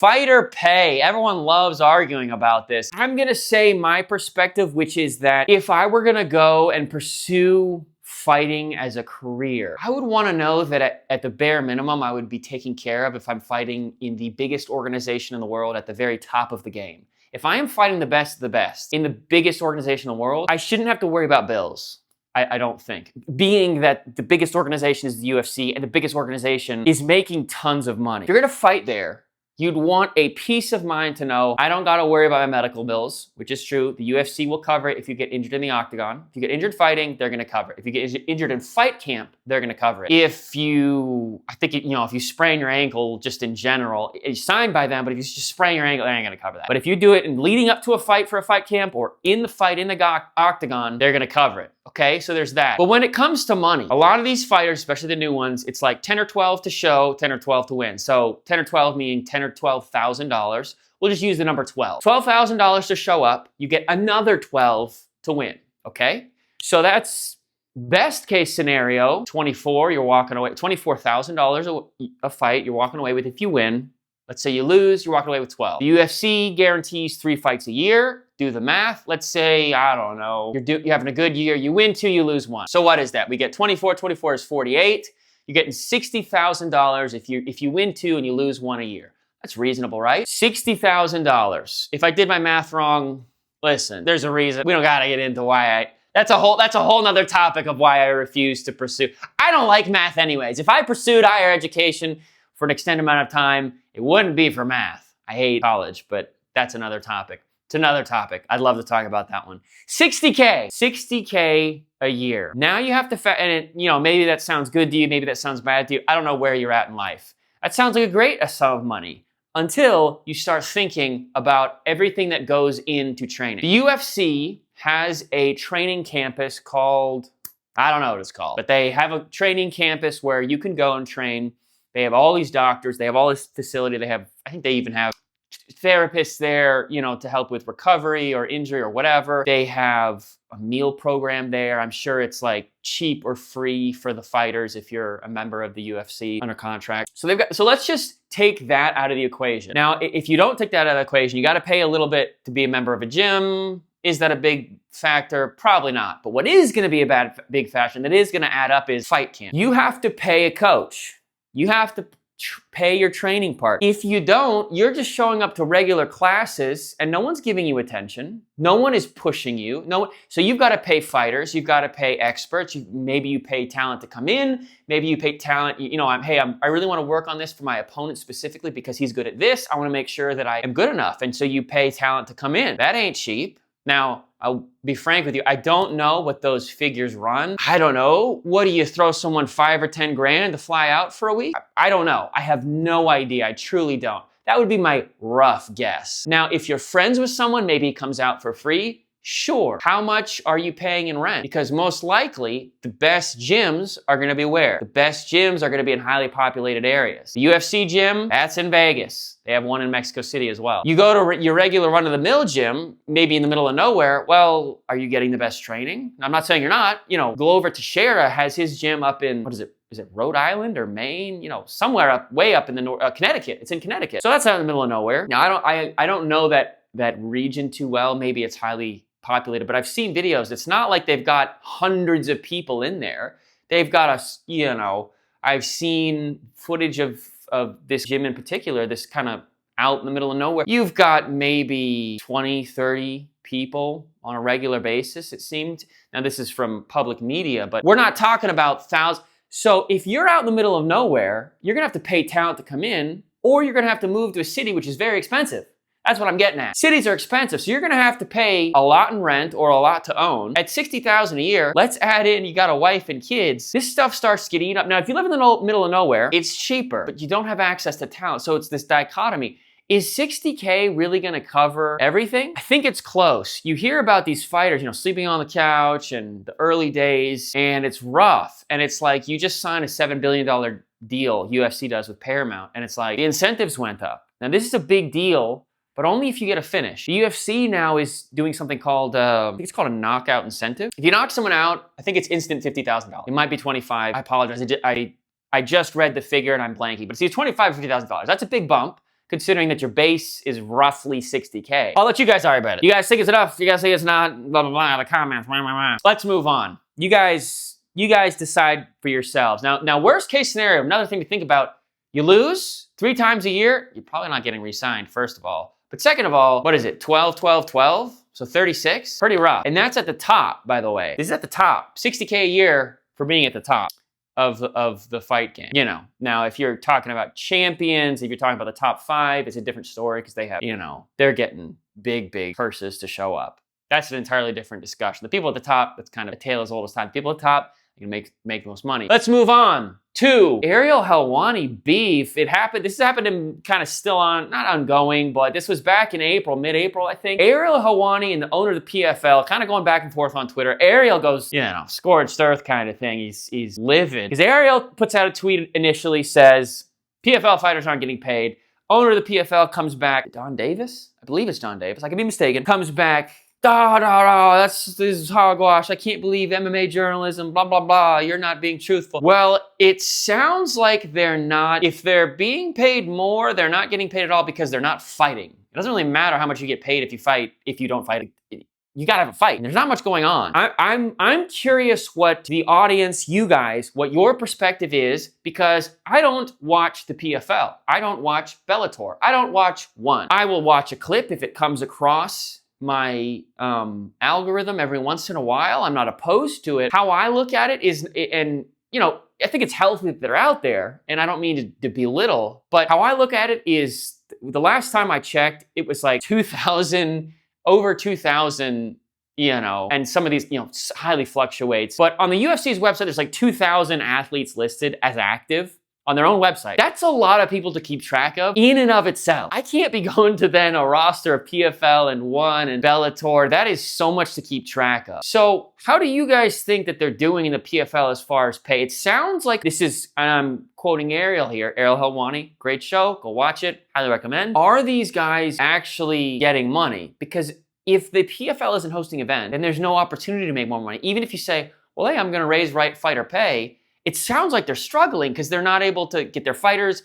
Fighter pay. Everyone loves arguing about this. I'm gonna say my perspective, which is that if I were gonna go and pursue fighting as a career, I would want to know that at the bare minimum, I would be taken care of if I'm fighting in the biggest organization in the world at the very top of the game. If I am fighting the best of the best in the biggest organization in the world, I shouldn't have to worry about bills. I don't think. Being that the biggest organization is the UFC and the biggest organization is making tons of money. If you're gonna fight there, you'd want a peace of mind to know I don't gotta worry about my medical bills, which is true. The UFC will cover it if you get injured in the octagon. If you get injured fighting, they're gonna cover it. If you get injured in fight camp, they're gonna cover it. If you sprain your ankle just in general, it's signed by them, but if you just sprain your ankle, they ain't gonna cover that. But if you do it in leading up to a fight for a fight camp or in the fight in the octagon, they're gonna cover it. Okay, so there's that. But when it comes to money, a lot of these fighters, especially the new ones, it's like 10 or 12 to show, 10 or 12 to win. So 10 or 12 meaning $10,000 or $12,000. We'll just use the number 12. $12,000 to show up, you get another 12 to win, okay? So that's best case scenario, 24, you're walking away, $24,000 a fight, you're walking away with if you win. Let's say you lose, you're walking away with 12. The UFC guarantees 3 fights a year. Do the math. Let's say, I don't know, you're having a good year. You win 2, you lose 1. So what is that? We get 24. 24 is 48. You're getting $60,000 if you win 2 and you lose 1 a year. That's reasonable, right? $60,000. If I did my math wrong, listen, there's a reason. We don't gotta get into why that's a whole nother topic of why I refuse to pursue. I don't like math anyways. If I pursued higher education for an extended amount of time, it wouldn't be for math. I hate college, but that's another topic. It's another topic. I'd love to talk about that one. $60K a year. Now you have to, maybe that sounds good to you, maybe that sounds bad to you. I don't know where you're at in life. That sounds like a great sum of money until you start thinking about everything that goes into training. The UFC has a training campus called, I don't know what it's called, but they have a training campus where you can go and train. They have all these doctors. They have all this facility. I think they even have therapists there, to help with recovery or injury or whatever. They have a meal program there. I'm sure it's like cheap or free for the fighters if you're a member of the UFC under contract. So let's just take that out of the equation. Now, if you don't take that out of the equation, you got to pay a little bit to be a member of a gym. Is that a big factor? Probably not. But what is going to be a big factor that is going to add up is fight camp. You have to pay a coach. You have to pay your training part. If you don't, you're just showing up to regular classes and no one's giving you attention. No one is pushing you. So you've got to pay fighters. You've got to pay experts. Maybe you pay talent to come in. Maybe you pay talent. I really want to work on this for my opponent specifically because he's good at this. I want to make sure that I am good enough. And so you pay talent to come in. That ain't cheap. Now, I'll be frank with you. I don't know what those figures run. I don't know. What do you throw someone $5 or $10 grand to fly out for a week? I don't know. I have no idea. I truly don't. That would be my rough guess. Now, if you're friends with someone, maybe he comes out for free. Sure. How much are you paying in rent? Because most likely, the best gyms are going to be where? The best gyms are going to be in highly populated areas. The UFC gym, that's in Vegas. They have one in Mexico City as well. You go to your regular run-of-the-mill gym, maybe in the middle of nowhere. Well, are you getting the best training? I'm not saying you're not. Glover Teixeira has his gym up in, what is it? Is it Rhode Island or Maine? Somewhere way up in the Connecticut. It's in Connecticut. So that's out in the middle of nowhere. Now, I don't know that region too well. Maybe it's highly populated, but I've seen videos. It's not like they've got hundreds of people in there. They've got I've seen footage of this gym in particular, this kind of out in the middle of nowhere. You've got maybe 20, 30 people on a regular basis, it seemed. Now, this is from public media, but we're not talking about thousands. So if you're out in the middle of nowhere, you're gonna have to pay talent to come in, or you're gonna have to move to a city, which is very expensive. That's what I'm getting at. Cities are expensive, so you're gonna have to pay a lot in rent or a lot to own. At $60,000 a year, let's add in you got a wife and kids. This stuff starts getting up. Now, if you live in the middle of nowhere, it's cheaper, but you don't have access to talent. So it's this dichotomy. Is $60K really gonna cover everything? I think it's close. You hear about these fighters, sleeping on the couch and the early days, and it's rough. And it's like you just signed a $7 billion deal, UFC does with Paramount, and it's like the incentives went up. Now, this is a big deal, but only if you get a finish. The UFC now is doing something called, I think it's called a knockout incentive. If you knock someone out, I think it's instant $50,000. It might be 25. I apologize. I just read the figure and I'm blanking, but it's either $25,000 or $50,000. That's a big bump considering that your base is roughly 60K. I'll let you guys argue about it. You guys think it's enough? You guys think it's not? Blah, blah, blah, the comments, blah, blah, blah. Let's move on. You guys decide for yourselves. Now, worst case scenario, another thing to think about, you lose 3 times a year, you're probably not getting re-signed, first of all. But second of all, what is it, 12, 12, 12? So 36? Pretty rough. And that's at the top, by the way. This is at the top. 60K a year for being at the top of the fight game. You know, now if you're talking about champions, if you're talking about the top 5, it's a different story because they have, you know, they're getting big purses to show up. That's an entirely different discussion. The people at the top, that's kind of a tale as old as time. People at the top, you can make the most money. Let's move on to Ariel Helwani beef. This happened in kind of still on, not ongoing, but this was back in April, mid-April, I think. Ariel Helwani and the owner of the PFL kind of going back and forth on Twitter. Ariel goes, you know, scorched earth kind of thing. He's livid. Because Ariel puts out a tweet initially, says, PFL fighters aren't getting paid. Owner of the PFL comes back, Don Davis? I believe it's Don Davis. I could be mistaken. Comes back, this is hogwash. I can't believe MMA journalism, blah, blah, blah. You're not being truthful. Well, it sounds like they're not. If they're being paid more, they're not getting paid at all because they're not fighting. It doesn't really matter how much you get paid if you don't fight. You gotta have a fight. There's not much going on. I'm curious what the audience, you guys, what your perspective is, because I don't watch the PFL. I don't watch Bellator. I don't watch one. I will watch a clip if it comes across my algorithm every once in a while. I'm not opposed to it. How I look at it is, and you know, I think it's healthy that they're out there, and I don't mean to belittle, but how I look at it is, the last time I checked, it was like 2,000, over 2,000, you know, and some of these, you know, highly fluctuates. But on the UFC's website, there's like 2,000 athletes listed as active on their own website. That's a lot of people to keep track of in and of itself. I can't be going to then a roster of PFL and ONE and Bellator. That is so much to keep track of. So how do you guys think that they're doing in the PFL as far as pay? It sounds like this is, and I'm quoting Ariel here, Ariel Helwani, great show, go watch it, highly recommend. Are these guys actually getting money? Because if the PFL isn't hosting an event, then there's no opportunity to make more money. Even if you say, well, hey, I'm gonna raise fighter pay, it sounds like they're struggling because they're not able to get get the fighters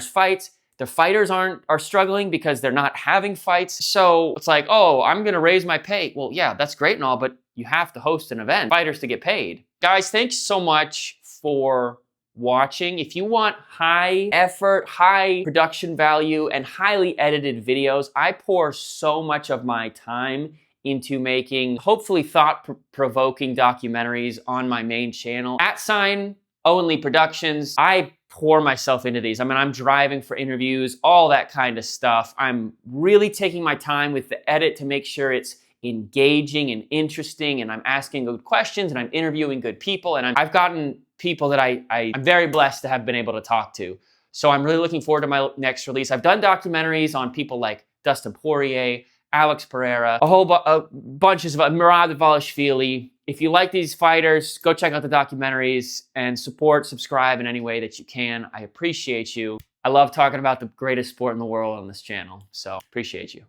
fights. Their fighters are struggling because they're not having fights. So it's like, oh, I'm gonna raise my pay. Well, yeah, that's great and all, but you have to host an event, fighters to get paid. Guys, thanks so much for watching. If you want high effort, high production value, and highly edited videos, I pour so much of my time into making hopefully thought-provoking documentaries on my main channel. @Owen Lee Productions. I pour myself into these. I mean, I'm driving for interviews, all that kind of stuff. I'm really taking my time with the edit to make sure it's engaging and interesting, and I'm asking good questions, and I'm interviewing good people, and I've gotten people that I'm very blessed to have been able to talk to. So I'm really looking forward to my next release. I've done documentaries on people like Dustin Poirier, Alex Pereira, a whole bunch of Merab Dvalishvili. If you like these fighters, go check out the documentaries and subscribe in any way that you can. I appreciate you. I love talking about the greatest sport in the world on this channel, so appreciate you.